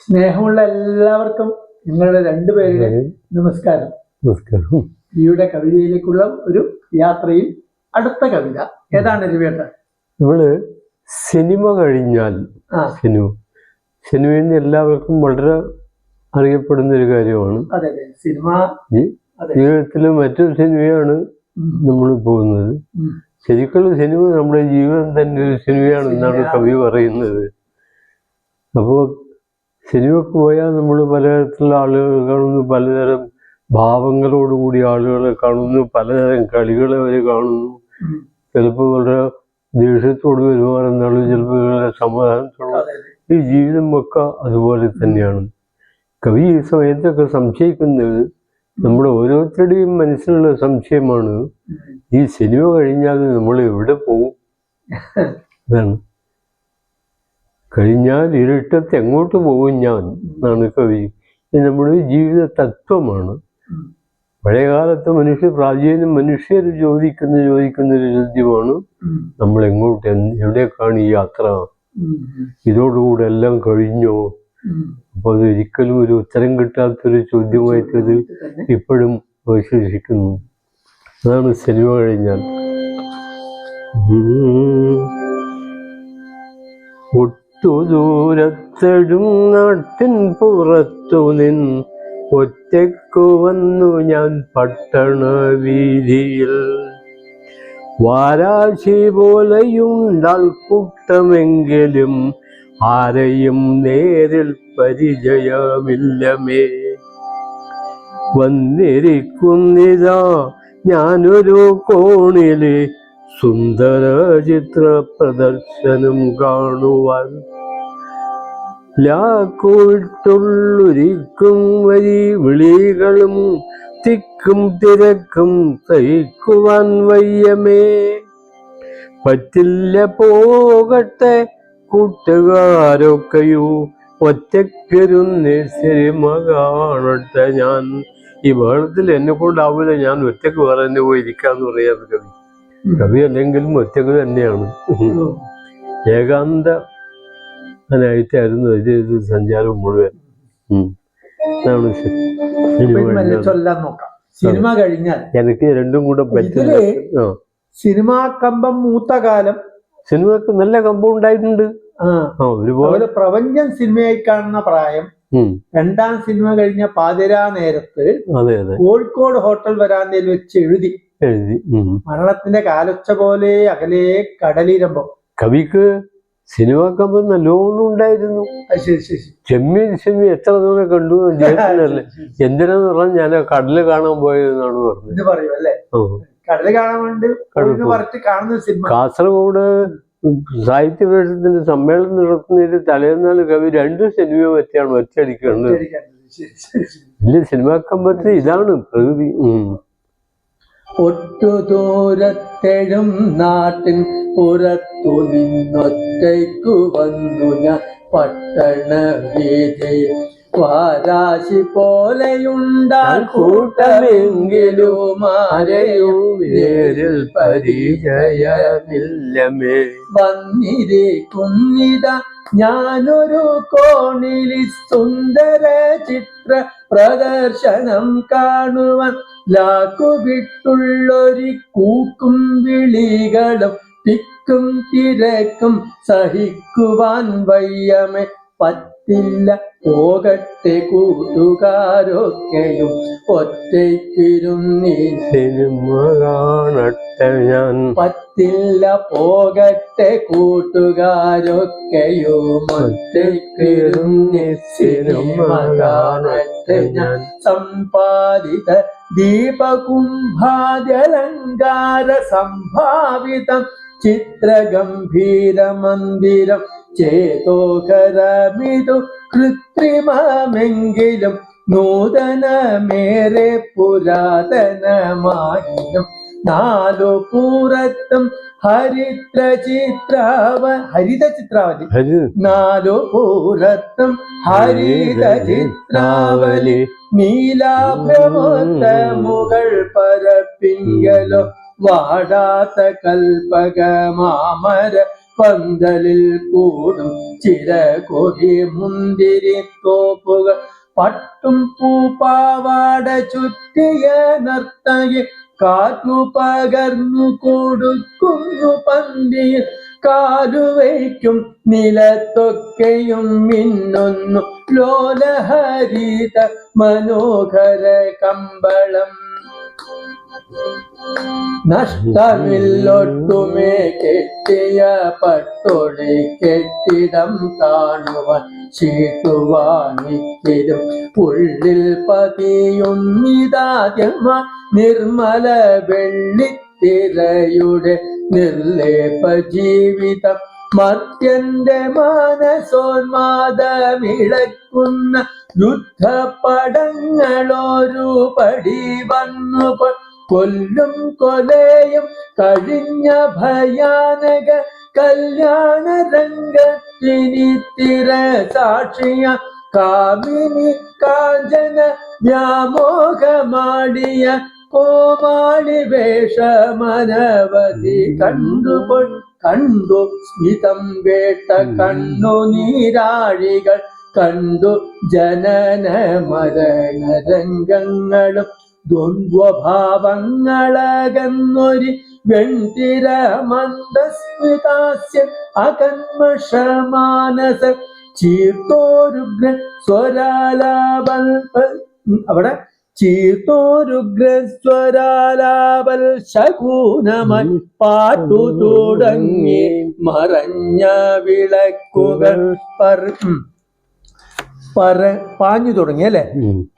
സ്നേഹമുള്ള എല്ലാവർക്കും നിങ്ങളുടെ രണ്ടുപേരുടെ നമസ്കാരം. നമസ്കാരം. ഈയുടെ കവിതയിലേക്കുള്ള ഒരു യാത്രയിൽ അടുത്ത കവിത ഏതാണ് രവിയേട്ട? നമ്മള് സിനിമ കഴിഞ്ഞാൽ സിനിമയിൽ നിന്ന് എല്ലാവർക്കും വളരെ അറിയപ്പെടുന്ന ഒരു കാര്യമാണ്. അതെ, സിനിമ ജീവിതത്തിലെ മറ്റൊരു സിനിമയാണ് നമ്മൾ പോകുന്നത്. ശരിക്കുള്ള സിനിമ നമ്മുടെ ജീവിതം തന്നെ ഒരു സിനിമയാണെന്നാണ് കവി പറയുന്നത്. അപ്പോൾ സിനിമക്ക് പോയാൽ നമ്മൾ പലതരത്തിലുള്ള ആളുകൾ കാണുന്നു, പലതരം ഭാവങ്ങളോടുകൂടി ആളുകളെ കാണുന്നു, പലതരം കളികളെ അവർ കാണുന്നു. ചിലപ്പോൾ വളരെ ദേഷ്യത്തോട് പെരുമാറുന്ന ചിലപ്പോൾ വളരെ സമാധാനത്തോട്. ഈ ജീവിതം ഒക്കെ അതുപോലെ തന്നെയാണ്. കവി ഈ സമയത്തൊക്കെ സംശയിക്കുന്നത് നമ്മുടെ ഓരോരുത്തരുടെയും മനസ്സിലുള്ള സംശയമാണ്, ഈ സിനിമ കഴിഞ്ഞാൽ നമ്മൾ എവിടെ പോകും? അതാണ്. കഴിഞ്ഞാൽ ഇരുട്ടത്ത് എങ്ങോട്ട് പോകും ഞാൻ എന്നാണ് കവി. ഇത് നമ്മുടെ ജീവിത തത്വമാണ്. പഴയകാലത്ത് പ്രാചീന മനുഷ്യർ ചോദിക്കുന്ന ഒരു ചോദ്യമാണ്, നമ്മൾ എങ്ങോട്ട് എവിടേക്കാണ് ഈ യാത്ര? ഇതോടുകൂടെ എല്ലാം കഴിഞ്ഞോ? അപ്പോൾ അതൊരിക്കലും ഒരു ഉത്തരം കിട്ടാത്തൊരു ചോദ്യമായിട്ടത് ഇപ്പോഴും അവശേഷിക്കുന്നു. അതാണ് സിനിമ കഴിഞ്ഞാൽ. ഒട്ടുദൂരത്തെഴും നാട്ടിൻ പുറത്തു നിന്ന് ഒറ്റയ്ക്കു വന്നു ഞാൻ പട്ടണ വീതിയിൽ. വാരാശി പോലെയുണ്ടാൽ കൂട്ടമെങ്കിലും ആരെയും നേരിൽ പരിചയമില്ലമേ. വന്നിരിക്കുന്നിതാ ഞാനൊരു കോണില് സുന്ദര ചിത്ര പ്രദർശനം കാണുവാൻ. ലാക്കൂട്ടുള്ളൊരിക്കും വരി വിളികളും തിക്കും തിരക്കും സഹിക്കുവാൻ വയ്യമേ. പറ്റില്ല പോകട്ടെ കൂട്ടുകാരൊക്കെയോ ഒറ്റയ്ക്കൊരുന്ന് സിനിമ കാണട്ടെ ഞാൻ. ഈ വേളത്തിൽ എന്നെ കൊണ്ടാവില്ല, ഞാൻ ഒറ്റയ്ക്ക് വേറെ തന്നെ പോയിരിക്കാന്ന് പറയാറ് കവി. കവി അല്ലെങ്കിലും ഒറ്റയ്ക്ക് തന്നെയാണ്. ഏകാന്തനായിട്ടായിരുന്നു ഇത് സഞ്ചാരം മുഴുവൻ. സിനിമ കഴിഞ്ഞാൽ എനിക്ക് രണ്ടും കൂടെ പറ്റില്ല. സിനിമാ കമ്പം മൂത്ത കാലം. സിനിമക്ക് നല്ല കമ്പം ഉണ്ടായിട്ടുണ്ട്. ഒരുപോലെ പ്രപഞ്ചം സിനിമയായി കാണുന്ന പ്രായം. രണ്ടാം സിനിമ കഴിഞ്ഞ പാതിരാ നേരത്ത് കോഴിക്കോട് ഹോട്ടൽ വരാന്തയിൽ വെച്ച് എഴുതി മരണത്തിന്റെ കാലൊച്ച പോലെ അകലെ കടലിരമ്പം. കവിക്ക് സിനിമ കമ്പം നല്ലോണം ഉണ്ടായിരുന്നു. ചെമ്മീൻ എത്ര തവണ കണ്ടു അദ്ദേഹത്തിനല്ലേ. എന്തിനാന്ന് പറഞ്ഞാൽ ഞാൻ കടല് കാണാൻ പോയതെന്നാണ് പറഞ്ഞത്. പറയൂ അല്ലേ, കടല് കാണാൻ വേണ്ടി കാണുന്ന സിനിമ. കാസർഗോഡ് സാഹിത്യ പരിഷത്തിന്റെ സമ്മേളനം നടത്തുന്നതിന് തലേന്നാൾ കവി 2 സിനിമ പറ്റിയാണ് ഒറ്റയടിക്കുന്നത്. വലിയ സിനിമാ കമ്പത്ത് ഇതാണ് പ്രകൃതി. ഒട്ടു ദൂരത്തെഴും നാട്ടിൻ പുറത്തു നിന്നൊറ്റയ്ക്കു വന്നു ഞാൻ പട്ടണ വീതി. വാരാശി പോലെയുണ്ടാൽ കൂട്ടമെങ്കിലും ആരെയും നേരിൽ പരിചയമില്ലമേ. വന്നിരിക്കുന്നിത ഞാനൊരു കോണിലി സുന്ദര ചിത്ര പ്രദർശനം കാണുവാൻ. ലാക്കുവിട്ടുള്ളൊരു കൂക്കും വിളികളും തിക്കും തിരക്കും സഹിക്കുവാൻ വയ്യമേ. പറ്റില്ല പോകട്ടെ കൂട്ടുകാരൊക്കെയും ഒറ്റയ്ക്കിരുന്നീ സിനിമ കാണട്ടെ ഞാൻ. പറ്റില്ല പോകട്ടെ കൂട്ടുകാരൊക്കെയും ഒറ്റയ്ക്കിരുന്നീ സിനിമ കാണട്ടെ ഞാൻ. സമ്പാദിത ദീപകുംഭാദ്യലങ്കാര സംഭാവിതം ചിത്രഗംഭീര മന്ദിരം ചേതോഹരമിതു കൃത്രിമമെങ്കിലും നൂതനമേറെ പുരാതനമായിരം. 4 പുറത്തും ഹരിത ചിത്രാവലി 4 പുറത്തും ഹരിത ചിത്രാവലി. നീലാഭ്രമോത്ത മുകൾ പരപ്പിങ്കലോ വാടാത്ത കൽപ്പക മാമര പന്തലിൽ കൂടും ചില കൊടി മുന്തിരി തോപ്പുകൾ പട്ടും പൂപ്പാവാട ചുറ്റിയ നർത്തകി കാറ്റു പകർന്നു കൊടുക്കുന്നു പന്തിയിൽ കാലുവയ്ക്കും നിലത്തൊക്കെയും മിന്നുന്നു ലോലഹരിത മനോഹര കമ്പളം നഷ്ടമില്ലൊട്ടുമേ കെട്ടിയ പട്ടൊളി കെട്ടിടം കാണുവാൻ ചീട്ടുവാങ്ങിക്കിലും ഉള്ളിൽ പതിയുന്നിതാദ്യമായി നിർമ്മല വെള്ളിത്തിരയുടെ നിർലേപ ജീവിതം മർത്യന്റെ മാനസോന്മാദമിളക്കുന്ന യുദ്ധപടങ്ങളൊരു പടി വന്നു കൊല്ലും കൊലയും കഴിഞ്ഞ ഭയാനക കല്യാണ രംഗത്തിനിത്തിര സാക്ഷിയ കാമിനി കാഞ്ചന വ്യാമോഹമാടിയ കോമാളി വേഷമനവധി കണ്ടു സ്മിതം വേട്ട കണ്ണു നീരാഴികൾ കണ്ടു ജനന മരണ രംഗങ്ങളും ദ്വന്ദ്വഭാവങ്ങളകന്നൊരി വെൺതിര മന്ദസ്മിതാസ്യ അകന്മഷമാനസ ചീർത്തോരുഗ്ര സ്വരാലാപൽ അവിടെ ചീർത്തോരുഗ്രസ്വരാലാപൽ ശകൂനമൻ പാട്ടു തുടങ്ങി മറഞ്ഞ വിളക്കുകൾ പാഞ്ഞു തുടങ്ങി അല്ലെ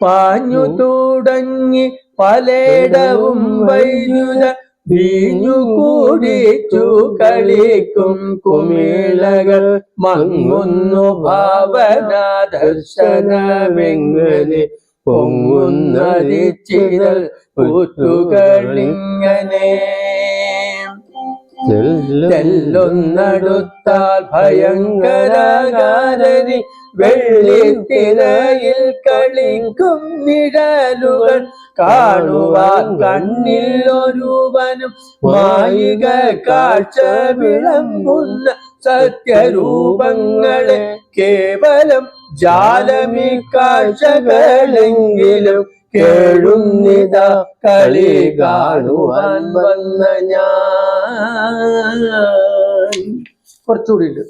പാഞ്ഞു തുടങ്ങി പലയിടവും വൈദ്യുത വീഞ്ഞു കൂടിച്ചു കളിക്കും കുമിളകൾ മങ്ങുന്നു ഭാവന ദർശനമെങ്ങനെ പൊങ്ങുന്നതിച്ചിതൽ കൂത്തുകളിങ്ങനെ ചെല്ലൊന്നടുത്താൽ ഭയങ്കരകാരനി വെള്ളിത്തിരയിൽ കളിക്കും നിഴലുകൾ കാണുവാൻ കണ്ണിൽ ഒരുവനും മായിക കാഴ്ച വിളമ്പുന്ന സത്യരൂപങ്ങളെ കേവലം ജാലമി കാഴ്ചകളെങ്കിലും കേഴുന്നിതാ കളി കാണുവാൻ വന്ന ഞാൻ. കുറച്ചുകൂടി ഉണ്ട്.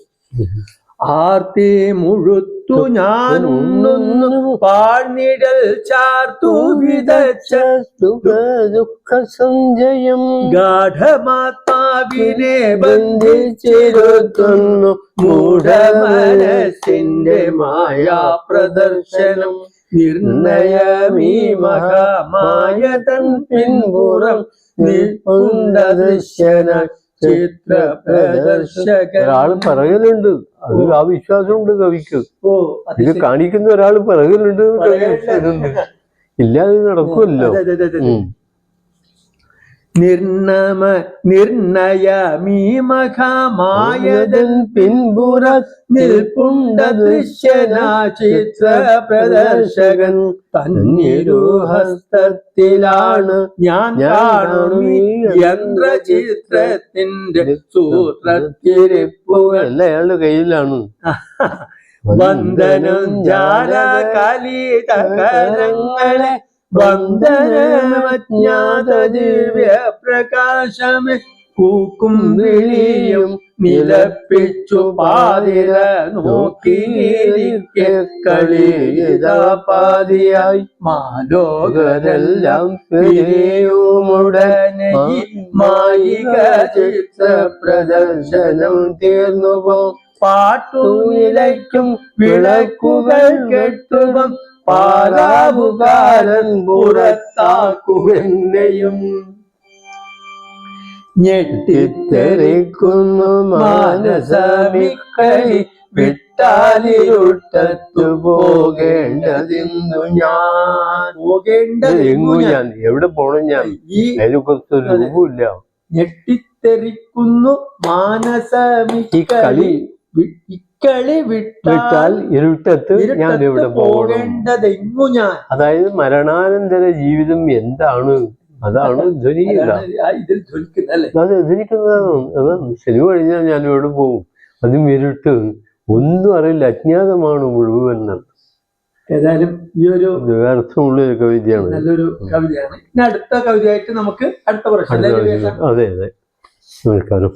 ആർത്തി മുഴുത്തു ഞാൻ ഉണ്ണുന്നു പാഴ്നിഴൽ ചാർത്തു വിതച്ച ദുഃഖ സഞ്ജയം ഗാഠമാത്മാവിനെ ബന്ധിച്ചിരുത്തുന്നു മൂഢമനസ്സിന്റെ മായാ പ്രദർശനം നിർണയമീ മഹാമായതൻ പിൻപുറം നിൽപ്പുണ്ടദൃശ്യന ചിത്ര പ്രദർശക. ഒരാള് പിറകിലുണ്ട്, അത് ആ വിശ്വാസമുണ്ട് കവിക്ക്. ഇത് കാണിക്കുന്ന ഒരാള് പിറകിലുണ്ട്, ഇല്ലാതെ നടക്കുമല്ലോ. നിർണയമീ മഹാമായതൻ പിൻപുറ നിൽപ്പുണ്ടദൃശ്യന ചിത്ര പ്രദർശകൻ തന്നിരുഹസ്തത്തിലാണ് ഞാൻ കാണുമീ യന്ത്രചിത്രത്തിന്റെ സൂത്രത്തിരിപ്പുകൾ അയാളുടെ കയ്യിലാണ്. വന്ദനം ജാല കലിതകരങ്ങളെ വന്ദനമജ്ഞാത ദിവ്യ പ്രകാശമേ കൂക്കും വിളിയും നിലപ്പിച്ചു പാതിര നോക്കിയിരിക്കെ കളിയിതാപാതിയായി മാലോകരെല്ലാം പിരിയുമുടനെ മായിക ചിത്ര പ്രദർശനം തീർന്നുപോ പാട്ടു നിലയ്ക്കും വിളക്കുകൾ കെട്ടുകം പാരാവുകാരൻ പുറത്താക്കുവെന്നെയും ഞെട്ടിത്തെറിക്കുന്നു മാനസമിക്കളി വിട്ടാലിരുട്ടത്തു പോകേണ്ടതിന്നു ഞാൻ എവിടെ പോണം ഞാൻ ഈ രൂപമില്ല. ഞെട്ടിത്തെറിക്കുന്നു മാനസമിക്കളി ഇക്കളി വിട്ടാൽ ഇരുട്ടത്ത് ഞാൻ എവിടെ പോകേണ്ടതെങ്ങു ഞാൻ. അതായത് മരണാനന്തര ജീവിതം എന്താണ് അതാണ് ധ്വനിയില്ല. ഇതിൽ ധ്വനിക്കുന്നത് അല്ലേ? അത് ധ്വനിക്കുന്നതാണ്. അതാണ് സിനിമ കഴിഞ്ഞാൽ ഞാൻ ഇവിടെ പോകും, അതും ഇരുട്ട്, ഒന്നും അറിയില്ല, അജ്ഞാതമാണ് മുഴുവൻ. ഏതായാലും ഈ ഒരു അർത്ഥമുള്ള ഒരു കവിതയാണ്, നല്ലൊരു കവിതയാണ്. ഇനി അടുത്ത കവിതയായിട്ട് നമുക്ക് അടുത്ത പ്രശ്നം. അതെ അതെ. നമസ്കാരം.